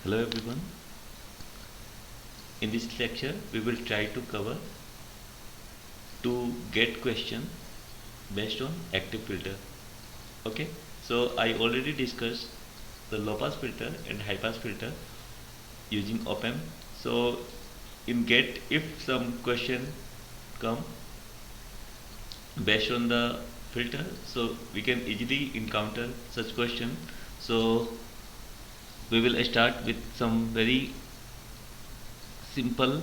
Hello everyone. In this lecture, we will try to cover to get question based on active filter. Okay. So I already discussed the low pass filter and high pass filter using op-amp. So in get, if some question come based on the filter, so we can easily encounter such question. So we will start with some very simple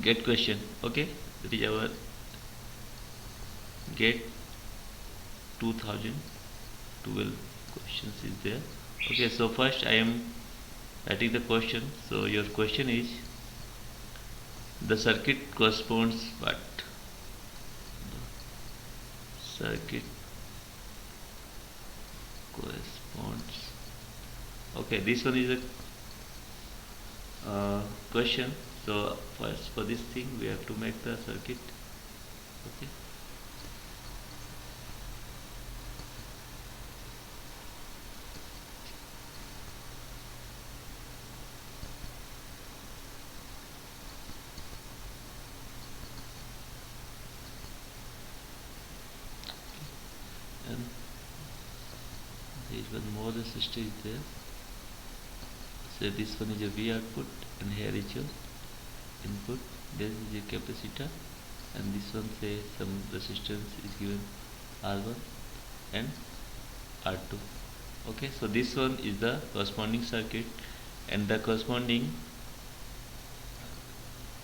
get question. Okay, that is our get 2012 questions is there. Okay, so first I am writing the question. So your question is, the circuit corresponds what? The circuit corresponds. Okay, this one is a question. So first for this thing we have to make the circuit. Okay. And there is one more resistor is there. So this one is a V output and here is your input. This is a capacitor and this one say some resistance is given R1 and R2. Okay, so this one is the corresponding circuit and the corresponding,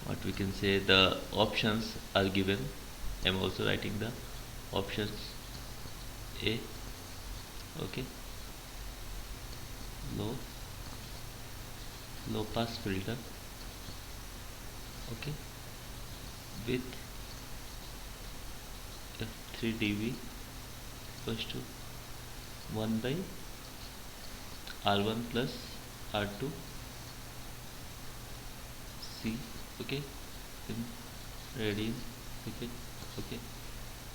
what we can say, the options are given. I am also writing the options. A, okay, low pass filter, okay, with f3 dB equals to 1 by R1 plus R2 C, okay, in radian second. Okay,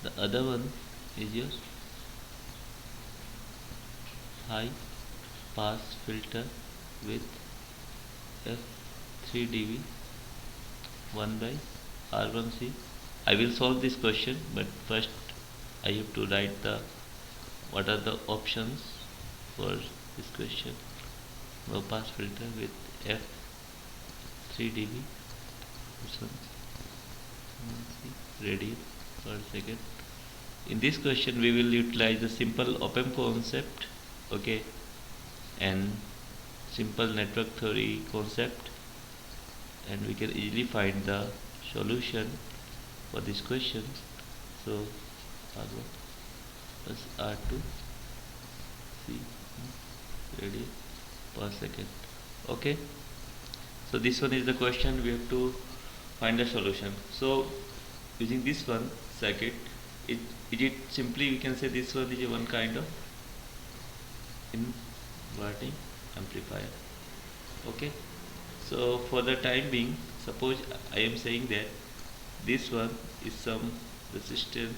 the other one is your high pass filter with f3 dB 1 by R1C. I will solve this question, but first I have to write the what are the options for this question. Low pass filter with f3 dB, this one radian per second. In this question we will utilize the simple op-amp concept, okay, and simple network theory concept, and we can easily find the solution for this question. So R1 plus R2 C radian per second. Okay, so this one is the question, we have to find the solution. So using this one circuit, it simply we can say this one is one kind of inverting amplifier. Okay, so for the time being, suppose I am saying that this one is some resistance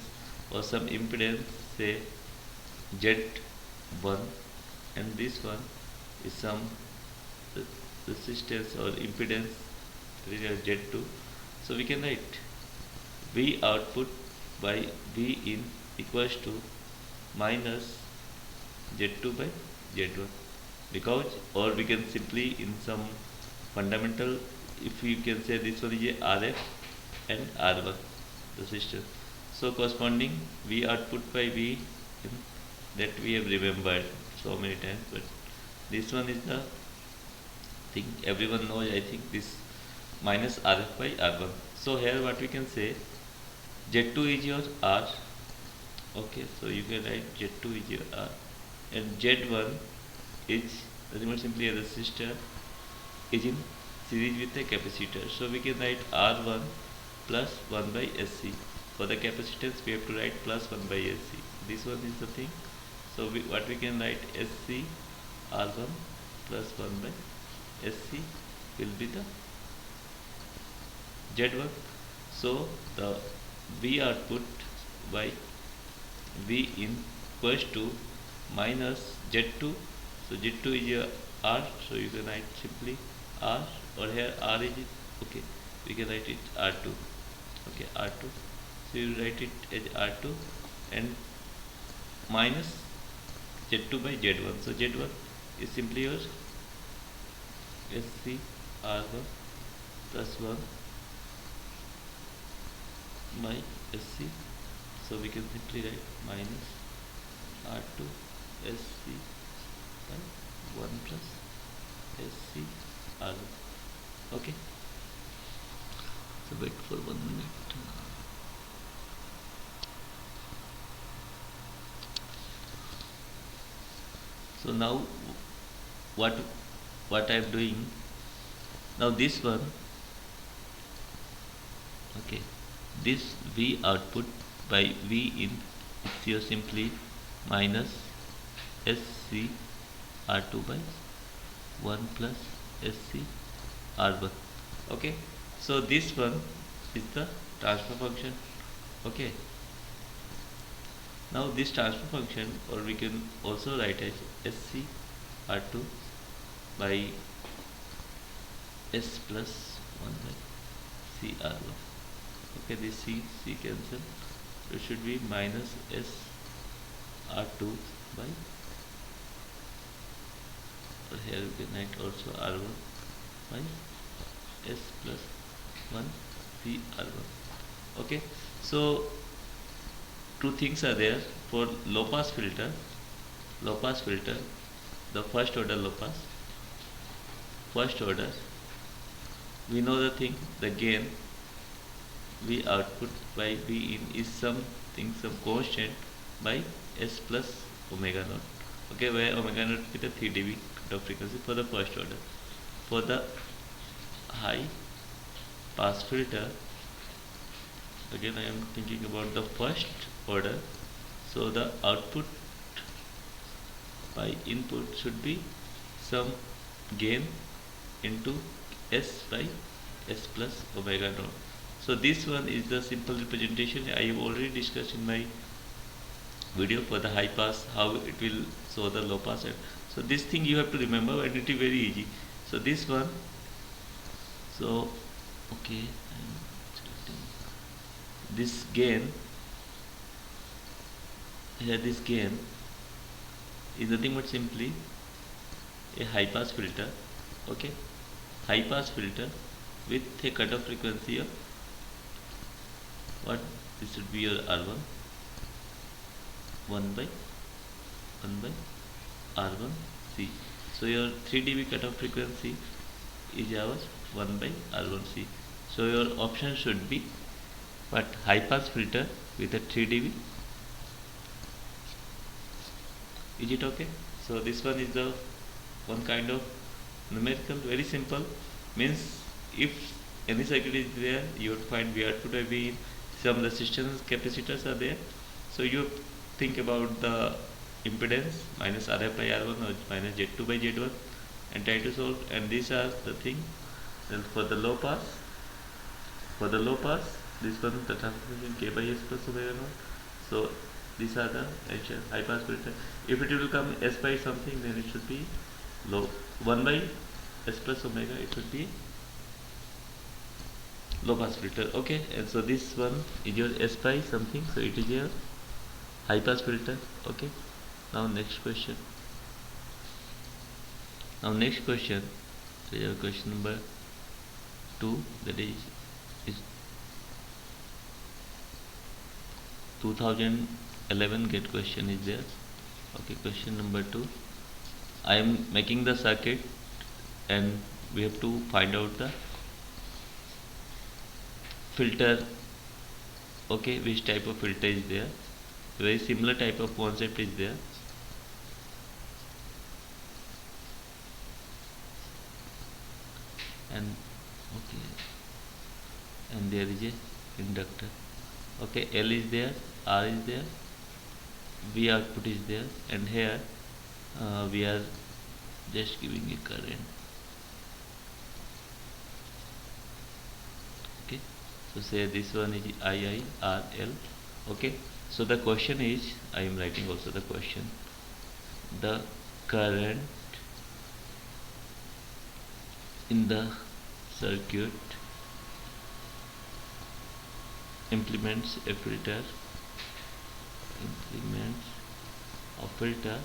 or some impedance, say Z1, and this one is some resistance or impedance Z2. So we can write V output by V in equals to minus Z2 by Z1, because, or we can simply in some fundamental, if you can say this one is a RF and R1 resistor. So corresponding V output by V in, that we have remembered so many times, but this one is the thing everyone knows, I think, this minus RF by R1. So here what we can say, Z2 is your R, okay, so you can write Z2 is your R, and Z1 is nothing but simply a resistor is in series with a capacitor. So we can write R1 plus 1 by SC. For the capacitance we have to write plus 1 by SC. This one is the thing. So what we can write, SC R1 plus 1 by SC will be the Z1. So the V output by V in equals to minus Z2. So Z2 is R, so you can write simply R, or here R is it, okay, we can write it R2, okay, R2, so you write it as R2 and minus Z2 by Z1, so Z1 is simply your SC R1 plus 1 by SC, so we can simply write minus R2 SC by 1 plus SC R1, okay, so wait for 1 minute. So now what I am doing now, this one, okay, this V output by V in is here simply minus SC R2 by 1 plus SC R1, okay, so this one is the transfer function, okay. Now this transfer function, or we can also write as SC R2 by S plus 1 by C R1, okay, this C cancel, so it should be minus S R2 by, or here we can write also R1 by S plus 1 C R1, okay. So two things are there for low pass filter, the first order low pass, first order, we know the thing, the gain V output by V in is something, some constant by S plus omega naught, okay, where omega naught is the 3 dB cut off frequency for the first order. For the high pass filter, again I am thinking about the first order, so the output by input should be some gain into S by S plus omega naught. So this one is the simple representation I have already discussed in my video for the high pass, how it will show the low pass. So this thing you have to remember, and it is very easy. So this one, so okay, I'm selecting this gain here, this gain is nothing but simply a high pass filter, okay, high pass filter with a cutoff frequency of what, this should be your R1 1 by R1 C, so your 3 dB cutoff frequency is ours 1 by R1 C, so your option should be what, high pass filter with a 3 dB, is it okay? So this one is the one kind of numerical, very simple, means if any circuit is there, you would find V output by V in, some resistance capacitors are there, so you think about the impedance minus RF by R1 or minus Z2 by Z1 and try to solve, and these are the thing. Then for the low pass, this one the transformation K by S plus omega naught, so these are the high pass filter. If it will come S by something, then it should be low 1 by S plus omega, it should be low pass filter, okay. And so this one is your S by something, so it is your high pass filter, okay. Now next question, we have question number 2, that is 2011 GATE question is there, okay. Question number 2, I am making the circuit and we have to find out the filter, okay, which type of filter is there, very similar type of concept is there. And okay, and there is a inductor, okay, L is there, R is there, V output is there, and here we are just giving a current, okay. So say this one is IIRL, okay. So the question is, I am writing also the question, the current in the circuit implements a filter, implements a filter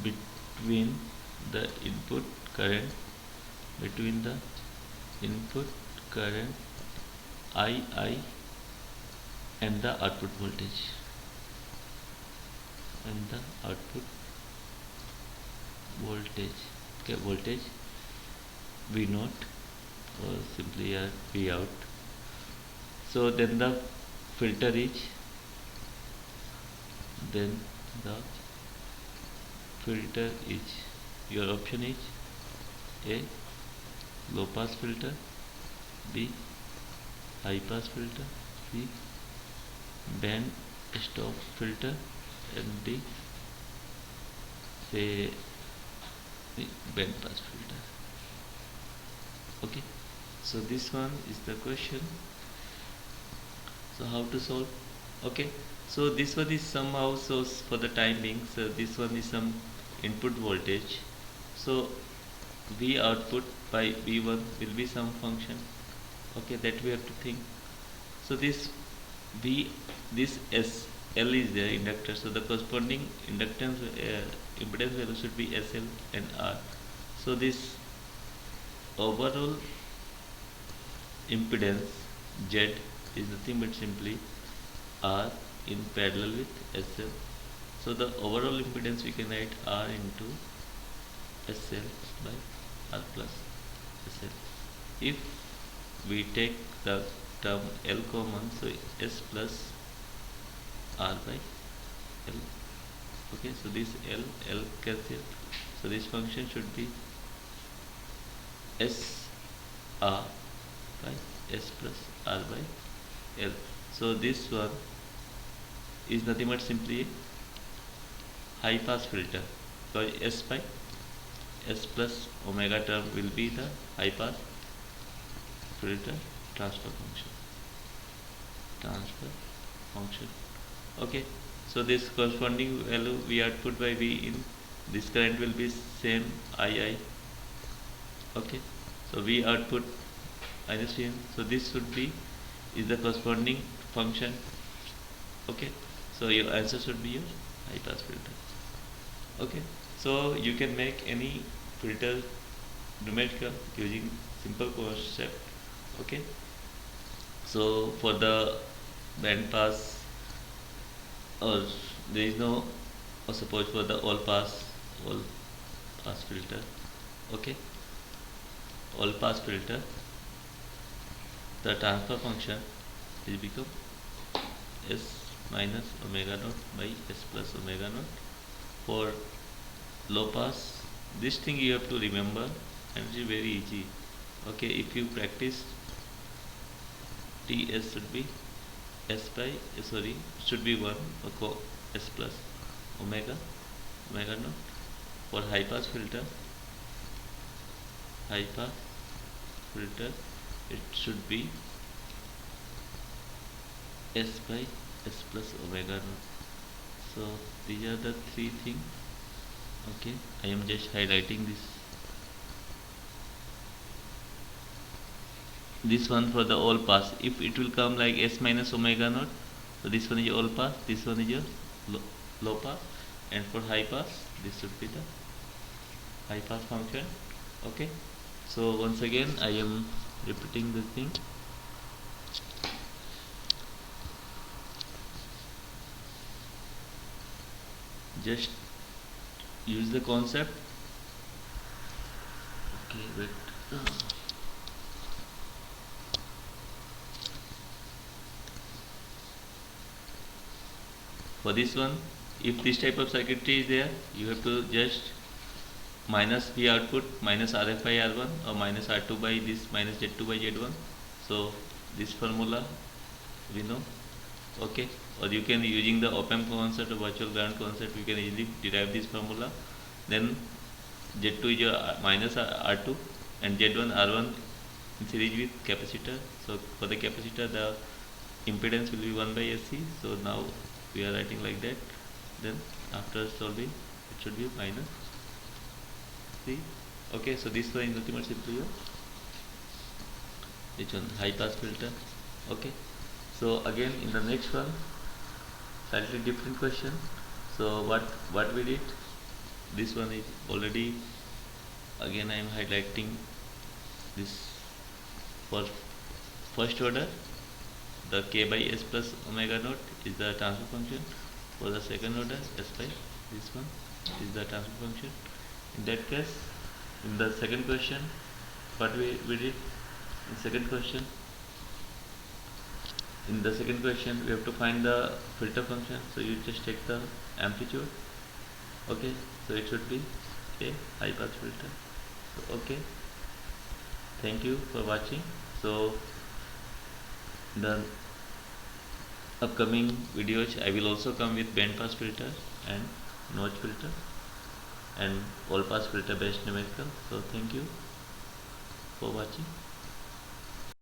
between the input current, between the input current II and the output voltage, and the output voltage. Okay, voltage V naught, or simply here V out. So then the filter is, then the filter is, your option is A, low pass filter, B, high pass filter, C, band stop filter, and D, say the band pass filter. Okay, so this one is the question. So how to solve? Okay, so this one is somehow, so for the time being, so this one is some input voltage, so V output by V1 will be some function. Okay, that we have to think. So this V, this S, L is the inductor, so the corresponding inductance impedance value should be SL and R. So this overall impedance Z is nothing but simply R in parallel with SL. So the overall impedance we can write R into SL by R plus SL. If we take the term L common, so S plus R by L. Okay, so this L cancel. So this function should be S R by S plus R by L. So this one is nothing but simply a high pass filter, because S by S plus omega term will be the high pass filter transfer function. Okay, so this corresponding value V output by V in, this current will be same II. Okay, so V output minus V in, so this should be is the corresponding function. Okay, so your answer should be your high pass filter. Okay, so you can make any filter numerical using simple concept. Okay, so for the band pass, or there is no, or suppose for the all pass filter. Okay, all pass filter, the transfer function will become S minus omega naught by S plus omega naught. For low pass, this thing you have to remember, and it is very easy. Okay, if you practice, TS should be S by, should be 1 S plus omega naught. For high pass filter, it should be S by S plus omega naught. So these are the three things. Okay, I am just highlighting this one for the all pass. If it will come like S minus omega naught, so this one is all pass, this one is your low pass, and for high pass, this should be the high pass function. Okay, so once again I am repeating the thing. Just use the concept. Okay, wait. For this one, if this type of circuitry is there, you have to just minus V output minus RF by R1, or minus R2 by this minus Z2 by Z1. So this formula we know. Okay, or you can, using the op-amp concept or virtual ground concept, you can easily derive this formula. Then Z2 is your minus R2, and Z1 R1 in series with capacitor. So for the capacitor, the impedance will be 1 by SC. So now we are writing like that. Then after solving, it should be minus See, okay, so this one is nothing but simply your which one, high pass filter. Okay, so again in the next one, slightly different question. So what we did, this one is already, again I am highlighting this. For first order, the k by s plus omega naught is the transfer function. For the second order, s by this one is the transfer function. In that case, in the second question, what we did in second question, we have to find the filter function. So you just take the amplitude. Okay, so it should be a high pass filter. So okay, thank you for watching. So the upcoming videos I will also come with band pass filter and notch filter and all pass filter based numerical. So thank you for watching.